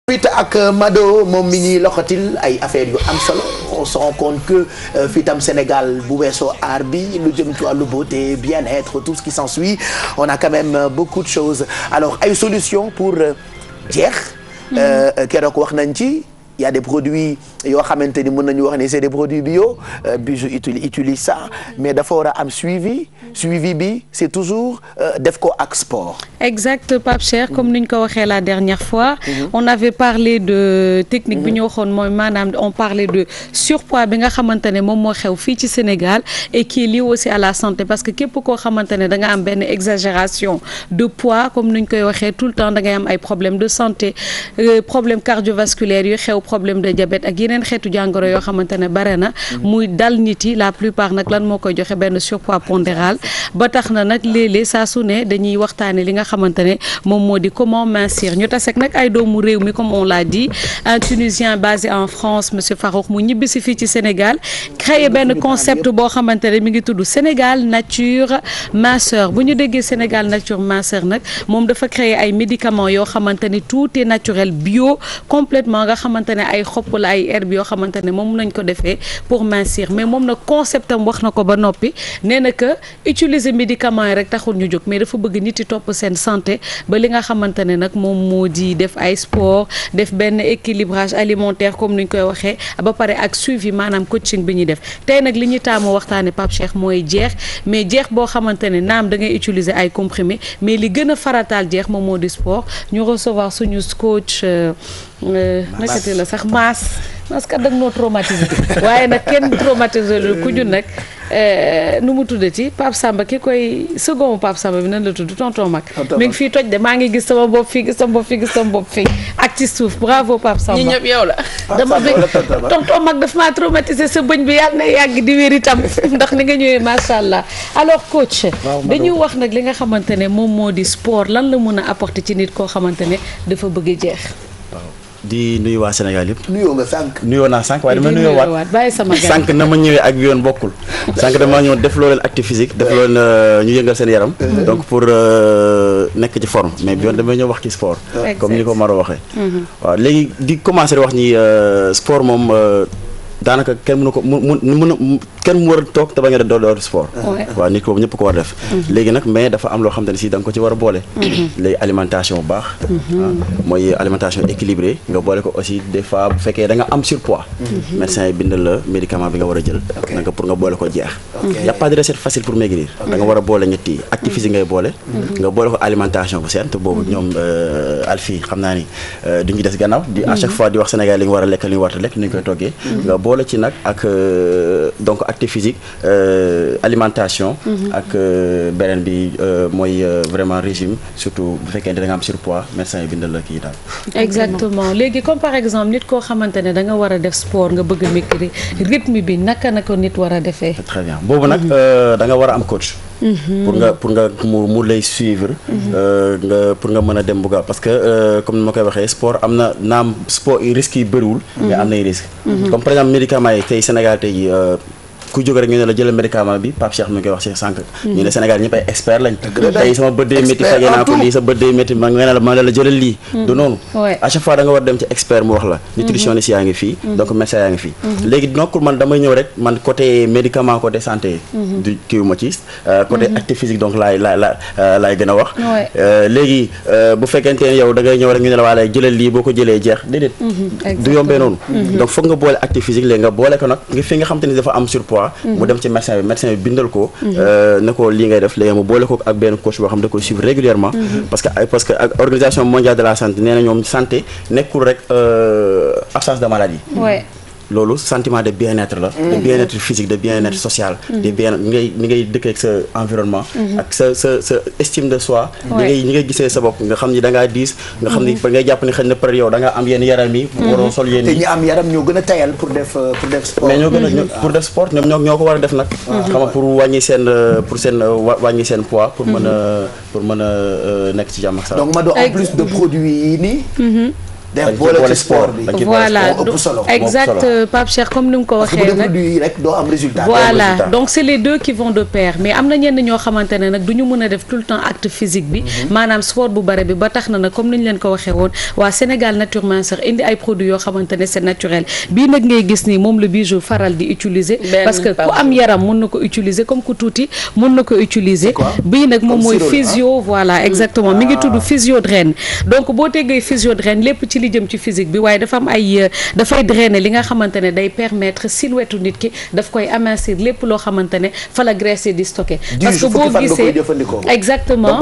Vite ak Mado moom mi ñuy loxatil ay affaires yu am solo on se rend compte que fii tam Sénégal bu weesoo aar bi lu jëm ci wàllu beauté bien-être tout ce qui s'ensuit on a quand même beaucoup de choses alors ay solutions pour jeex keroog wax nañ ci il y a des produits yoo xamante ni mën nañu wax ne c'est des produits bio Bijou utilise ça mais dafa war a am suivi bi c'est toujours def ko ak sport. exact Pape Cheikh comme ni ñu ko waxee la dernière fois. On avait parlé de technique bi ñu waxoon mooy maanaam on parlait de surpoids bi nga xamante ne moom moo xew fii ci Sénégal et qui est lié aussi à la santé parce que képp koo xamante ne da nga am benn exagération de poids comme ni ñu koy waxee tout le temps da ngay am ay problèmes de santé problèmes cardiovasculaires yu xew problème de diabète ak yeneen xeetu jàngoro yoo xamante ne bare na muy dal nit yi la plupart nag lan moo koy joxe benn surpoids pondéral ba tax na nag léeg-léeg saa su ne dañuy waxtaane li nga xamante ne moom moo di comment mincir ñu tasek nag ay doomu réew mi comme on l'a dit un Tunisien basé en France monsieur Farouk mu ñibbisi fii ci Sénégal créé benn concept boo xamante ne mi ngi tudd Sénégal nature minceur bu ñu déggee Sénégal nature minceur nag moom dafa créer ay médicaments yoo xamante ni tout est naturel bio complètement nga xamante ne ay xob wala ay herbe yoo xamante ne moom lañ ko defee pour mincir mais moom nag concept am wax na ko ba noppi nee na que utiliser médicaments yi rek taxul ñu jóg mais dafa bëgg nit yi topp seen santé ba li nga xamante ne nag moom moo di def ay sport def benn équilibrage alimentaire comme ni ñu koy waxee ba pare ak suivi maanaam coaching bi ñuy def tey nag li ñuy taamu waxtaane Pape Cheikh mooy jeex mais jeex boo xamante ne naam da ngay utiliser ay comprimés mais li gën a farataal jeex moom moo di sport ñu recevoir suñu coach nakati la sax maas kat dag noo traumatisé waaye nag kenn traumatisé lu ku ñun nag nu mu tuddati Pape Samba ki koy second Pape Samba bi nan la tudd tonton mag mi ngi fii toj de maa ngi gis sama bopp fii gis sama bopp fii gis sama bopp fii ak ci suuf bravo Pape Samba ñi ñëpp yow la dama bëgg tonton mag daf maa traumatisé sa bëñ bi yàlla na yàgg di wér itam ndax ni nga ñëwee macha allah alors coach dañuy wax nag li nga xamante ne moom moo di sport lan la mën a apporter ci nit koo xamante ne dafa bëgg jeex di nuyu waa Sénégal yëpp. nuyoo naa sànq waaye dama nuyoo waat bàyyi sama gars sànq na ma ñëwee ak yoon bokkul. sànq dama ñëw def loo leen activité physique def loo leen ñu yëngal seen yaram. donc pour nekk ci forme mais bi yoon dama ñëw wax ci sport. comme ni ko Maro waxee. waaw léegi di commencer wax ni sport moom daanaka kenn mënu ko kenn mu war a toog te bañ a door sport. waaw nit ko boobu ñëpp ko war a def. léegi nag mais dafa am loo xam ne si da nga ko ci war a boole. léegi alimentation bu baax. mooy alimentation équilibrée nga boole ko aussi des fois bu fekkee da nga am surpoids. médecin yi bindal la médicament bi nga war a jël. donc pour nga boole ko jeex. y a pas de recette facile pour maigrir. da nga war a boole ñetti activité physique ngay boole. nga boole ko alimentation bu seen te boobu ñoom Alfie xam naa ni duñu des gannaaw di à chaque fois di wax Sénégal li nga war a lekk li nga war a lekk ni ñu koy toggee. nga boole ci nag ak donc activité physique alimentation ak beneen bi mooy vraiment régime surtout bu fekkee ne da nga am surpoids médecin yi bindal la kii daal. exactement léegi comme par exemple nit koo xamante ne da nga war a def sport nga bëgg a maigrir rythme bi naka nit war a defee. très bien boobu nag da nga war a am coach. pour nga mu lay suivre. pour nga mën a dem bu gaaw parce que comme ni ma koy waxee sport am na naam sport risques yi bëriwul. mais am nay risques. comme par exemple médicaments yi tey Sénégal tey ku jóg rek ñu ne la jëlal médicament bi Pape Cheikh mi ngi koy wax ci sànq. ñu ne Sénégal ñëpp ay expert lañ. tey sama bët day métti fajee naa ko lii sa bët day métti ma nga ne la ma la jëlal lii. du noonu. à chaque fois da nga war dem ci expert mu wax la. nutritionniste yaa ngi fii. donc médecin yaa ngi fii. léegi nokkul man damay ñëw rek man côté médicament côté santé. du kii ma ci côté activité physique donc laay gën a wax. léegi bu fekkente ne yow da ngay ñëw rek ñu ne la waa lay jëlal lii boo ko jëlee jeex déedéet. du yombee noonu. donc foog nga boole activité physique léegi nga boole ko nag fi nga xam te ni dafa am surpoids mu dem ci médecin bi bindal ko ne ko lii ngay def léegi mu boole ko ak benn coach boo xam da koy suivre régulièrement parce que ak organisation mondiale de la santé nee na ñoom santé nekkul rek absence de maladie. loolu sentiment de bien-être la. de bien-être physique de bien-être social. de bien ni ngay dëkkee ak sa environnement. ak sa estime de soi. ni ngay gisee sa bopp nga xam ni da ngaa diis. nga xam ni ba ngay jàpp ni xëy na peut-être yow da ngaa am yenn yaram yi. waroo sol yenn yi te ñi am yaram ñoo gën a tayal pour def sport. mais ñoo gën a pour def sport ñoo ko war a def nag. xam nga pour wàññi seen poids pour mën a nekk ci jàmm ak salaam. donc Mado en plus de produits yi nii. def boole ci sport bi. voilà exact Pape Cheikh comme ni mu ko waxee nag produit rek doo am résultat. voilà donc c'est les deux qui vont de pair mais am na ñenn ñoo xamante ne nag du ñu mën a def tout le temps acte physique bi. maanaam sport bu bare bi ba tax na nag comme ni ñu leen ko waxee woon waa Sénégal Nature Minceur indi ay produits yoo xamante ne c'est naturel bii nag ngay gis ni moom le Bijou faral di utiliser. parce que ku am yaram mën na ko utiliser comme ku tuuti mën na ko utiliser. bii nag moom mooy physio voilà exactement mi ngi tudd physio draine donc boo teggee physio draine lépp ci li jëm ci physique bi waaye dafa am ay dafay drainer li nga xamante ne day permettre silhouette nit ki daf koy amincir lépp loo xamante ne fa la graisse di stocké. parce que boo gisee exactement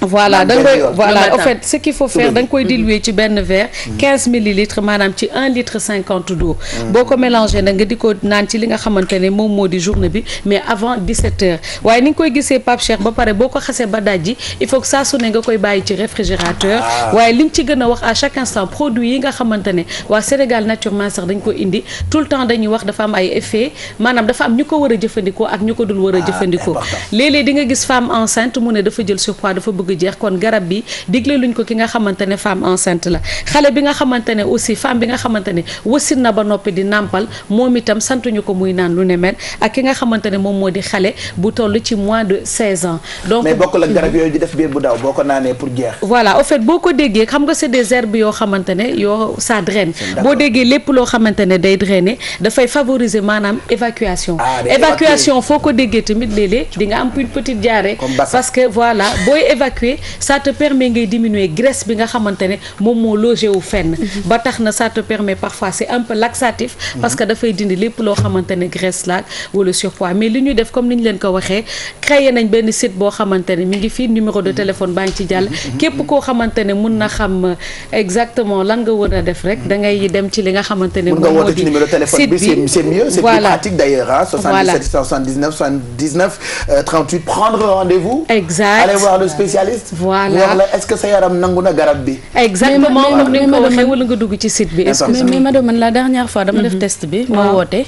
voilà da nga koy voilà en fait ce qu'il faut faire da nga koy diluer ci benn verre 15 millilitres maanaam ci 1 litre 50 d'eau boo ko mélangé nag nga di ko naan ci li nga xamante ne moom moo di journée bi mais avant 17 heures waaye ni nga koy gisee Pape Cheikh ba pare boo ko xasee ba dajji il faut que saa su ne nga koy bàyyi ci réfrigérateur waaye liñ ci gën a wax à chaque instant produit yi nga xamante ne waa Sénégal Nature Minceur dañ ko indi tout le temps dañuy wax dafa am ay effet maanaam dafa am ñu ko war a jëfandikoo ak ñu ko dul war a jëfandikoo léeg-léeg di nga gis femme enceinte mu ne dafa jël surpoids dafa bëgg jeex kon garab bi digle luñ ko ki nga xamante ne femme enceinte la xale bi nga xamante ne aussi femme bi nga xamante ne wasin na ba noppi di nàmpal moom itam santuñu ko muy naan lu ne mel ak ki nga xamante ne moom moo di xale bu toll ci moins de 16 ans donc mais bokkul ak garab yooyu di def biir bu daw boo ko naanee pour jeex voilà au fait boo ko déggee xam nga c'est des herbes yoo xamante ne yoo ça draine boo déggee lépp loo xamante ne day drainer dafay favoriser maanaam évacuation évacuation foo ko déggee tamit léeg-léeg di nga am une petite diarrhée parce que voilà booy évacuer ça te permet ngay diminuer graisse bi nga xamante ne moom moo logé wu fenn ba tax na ça te permet parfois c'est un peu laxatif parce que dafay dindi lépp loo xamante ne graisse la wala surpoids mais li ñu def comme ni ñu leen ko waxee créé nañ benn site boo xamante ne mi ngi fii numéro de téléphone baa ngi ci jàll képp koo xamante ne mun na xam exactement lan nga war a def rek da ngay dem ci li nga xamante ne moom moo di numéro de téléphone bi c'est mieux c'est plus pratique d'ailleurs hein 77 79 79 38 prendre rendez-vous exact aller voir le spécialiste voilà wax la est-ce que sa yaram nangu na garab bi exactement comme ni nga ko waxee wala nga dugg ci site bi mais madame man la dernière fois dama def test bi ma woote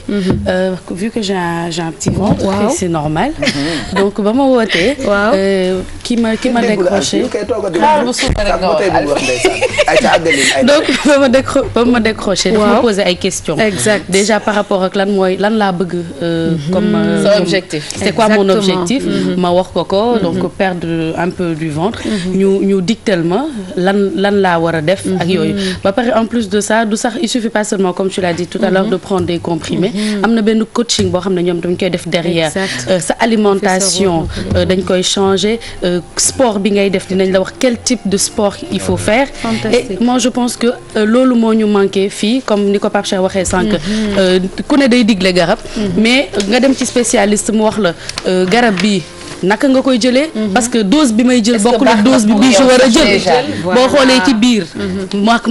vu que j'ai un petit ventre c'est normal donc ba ma wootee ki ma décroché donc ba ma décroché dafa ma poser ay questions exact déjà par rapport ak lan laa bëgg comme objectif c'est quoi mon objectif ma wax ko donc perdre un peu du ventre ñu digtal ma lan laa war a def ak yooyu ba pare en plus de ça du sax il suffit pas seulement comme tu l'as dit tout à l'heure de prendre des comprimés am na benn coaching boo xam ne ñoom dañ koy def derrière sa alimentation dañ koy changer sport bi ngay def dinañ la wax quel type de sport il faut faire et moi je pense que loolu moo ñu manqué fii comme ni ko Pape Cheikh waxee sànq ku ne day digle garab mais nga dem ci spécialiste mu wax la garab bi naka nga koy jëlee parce que dose bi may jël bokkul ak dose bi Bijou war a jël boo xoolee ci biir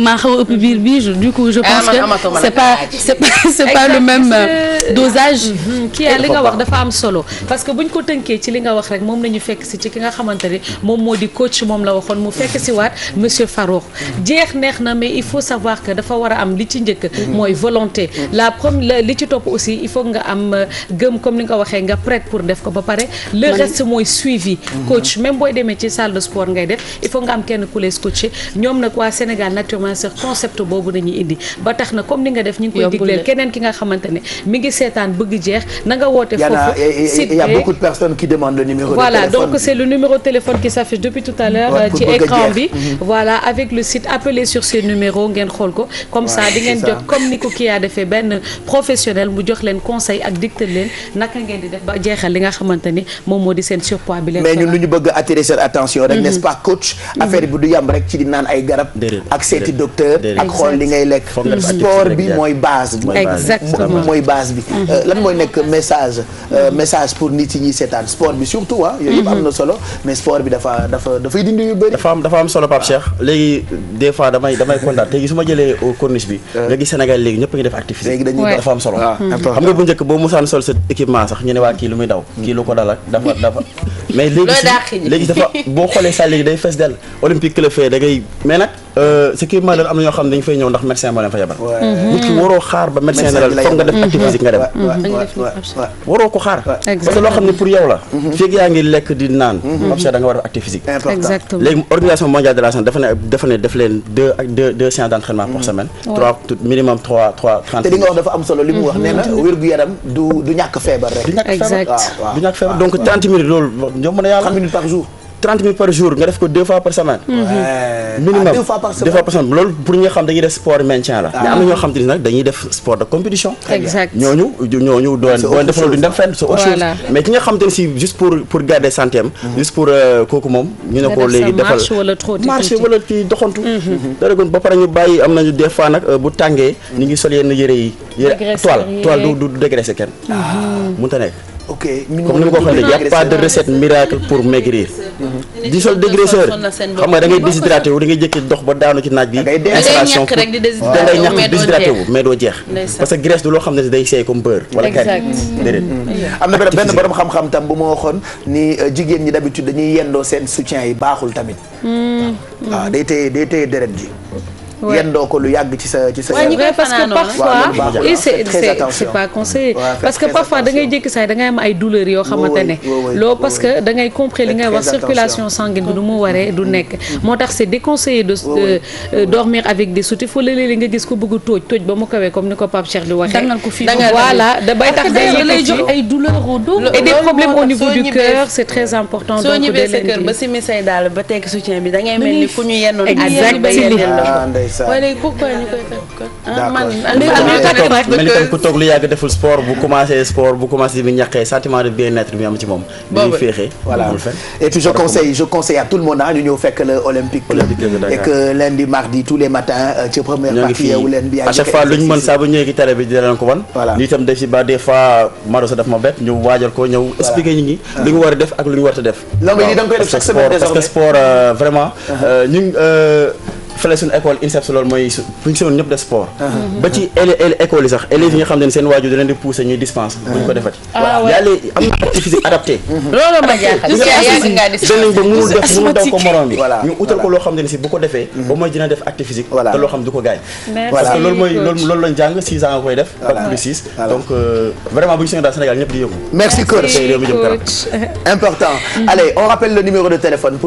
maa xaw a ëpp biir Bijou du coup je pense que c'est pas le même dosage kii li nga wax dafa am solo parce que buñ ko tënkee ci li nga wax rek moom nañu fekk si ci ki nga xamante ne moom moo di coach moom la waxoon mu fekk si waat monsieur Farouk jeex neex na mais il faut savoir que dafa war a am li ci njëkk mooy volonté li ci topp aussi il faut nga am gëm comme ni nga ko waxee nga prête pour def ko ba pare le reste mooy suivi coach même booy demee ci salle de sport ngay def il faut nga am kenn ku lay coacher ñoom nag waa Sénégal Nature Minceur concept boobu dañuy indi ba tax na comme ni nga def ñu ngi koy digleel keneen ki nga xamante ne mi ngi seetaan bëgg jeex na nga woote foofu il y a beaucoup de personnes qui demandent le numéro de téléphone voilà donc c'est le numéro de téléphone qui s'affiche depuis tout à l'heure ci écran bi voilà avec le site appelez sur ces numéros ngeen xool ko comme ça di ngeen jot comme ni ko kii yaa defee benn professionnel mu jox leen conseil ak dictal leen naka ngeen di def ba jeexal li nga xamante ni moom moo di seen surpoids bi leen mais ñun lu ñu bëgg attirer seen attention rek n'est-ce pas coach affaire bi du yam rek ci di naan ay garab ak seeti docteur ak xool li ngay lekk sport bi mooy base bi exactement mooy base bi lan mooy nekk message pour nit yi ñuy seetaan sport bi surtout yooyu yëpp am na solo mais sport bi dafay dindi yu bëri dafa am solo Pape Cheikh léegi des fois damay kontaan léegi su ma jëlee au corniche bi nga gis Sénégal léegi ñëpp ngi def activité léegi dañuy dafa am solo xam nga bu njëkk boo musaan sol sa équipement sax ñu ne waa kii lu muy daw kii lu ko dal ak dafa mais léegi dafa boo xoolee sax léegi day fees del olympique club fee da ngay mais nag ce qui est malheureux am na ñoo xam ne dañu fay ñëw ndax médecin moo leen fa yebal. nit ki waroo xaar ba médecin ne la foog nga def activité physique nga dem. waroo ko xaar. parce que loo xam ne pour yow la. fekk yaa ngi lekk di naan. da nga war a def activité physique. exactement léegi organisation mondiale de la santé dafa ne def leen deux séances d'entraînement par semaine. minimum 30. te li nga wax dafa am solo li mu wax nee na wér-gu-yaram du ñàkk feebar rek. du ñàkk feebar exact du ñàkk feebar donc 30 minutes loolu ñoo mën a yàlla. 30 minutes par jour. 30 minutes par jour nga def ko 2 fois par semaine. minimum 2 fois par semaine loolu pour ñi nga xam dañuy def sport maintien la. mais am na ñoo xam te ni nag dañuy def sport de compétition. exact ñooñu doon defaloo duñ dem fenn c'est autre chose. mais ki nga xam te ne si juste pour garder santé am. juste pour kooku moom. ñu ne ko léegi defal marché wala ci doxantu. dara ba pare ñu bàyyi am nañu des fois nag bu tàngee. ñu ngi sol yenn yëre yi. toile du dégraisser kenn. mënut a nekk. ok comme ni ma ko waxee y a pas de recette miracle pour maigrir. di sol dégraisseur xam nga da ngay déshydraté wu da ngay jékki dox ba daanu ci naaj bi. da ngay ñàkk déshydraté wu mais doo jeex. parce que graisse du loo xam ne day seey comme beurre. wala kay déedéet. am na benn borom xam-xam tam bu ma waxoon ni jigéen ñi d'habitude dañuy yendoo seen soutien yi baaxul tamit. waaw day téye deret ji. yendoo ko lu yàgg ci sa parce que parfois et c'est pas conseillé parce que parfois da ngay jékki saay da ngay am ay douleurs yoo xamante ne loolu parce que da ngay comprendre li ngay wax circulation sanguine bi du mu waree du nekk moo tax c'est déconseillé de dormir avec des soutifs wala léeg-léeg nga gis ko bëgg tooj ba mu kawee comme ni ko Pape Cheikh di waxee voilà da bay tax day lay jox ay douleurs au dos et des problèmes au niveau du cœur c'est très important soo ñibbee sa kër ba simi say daal ba tekk soutien bi da ngay mel ni ku ñu yennoon waaye léegi pourquoi ñu koy def mel ni tam ku toog lu yàgg deful sport bu commencé bi ñàkkee sentiment de bien-être bi am ci moom. boobu féexee. voilà et puis je conseille à tout le monde ñu ñëw fekk le Olympique et que lundi mardi tous les matins ci première partie yeewu leen bi. à chaque fois lu ñu mën saa bu ñëwee ci télé bi di leen ko wan. voilà ñu itam def si ba des fois Mado sa daf ma bett ñu waajal ko ñëw expliquer ñi lu ñu war a def ak lu ñu war a def. parce que sport vraiment ñu fële suñu école INSEP loolu mooy fuñ si woon ñëpp def sport. ba ci école yi sax élèves yi nga xam ne seen waajur da leen di pousser ñuy dispense bu ñu ko defati. yàlla am na activité physique adapté. loolu ma jaaxal dañ ba mënul daw ko morom bi. ñu utal ko loo xam ne si bu ko defee. ba mooy dina def activité physique. te loo xam du ko gaañ. parce que loolu lañ jàng 6 ans nga koy def. bac plus 6 donc vraiment bu ñu soññee daal Sénégal ñëpp di yëngu. merci coach important. Allez, on rappelle le numéro de téléphone.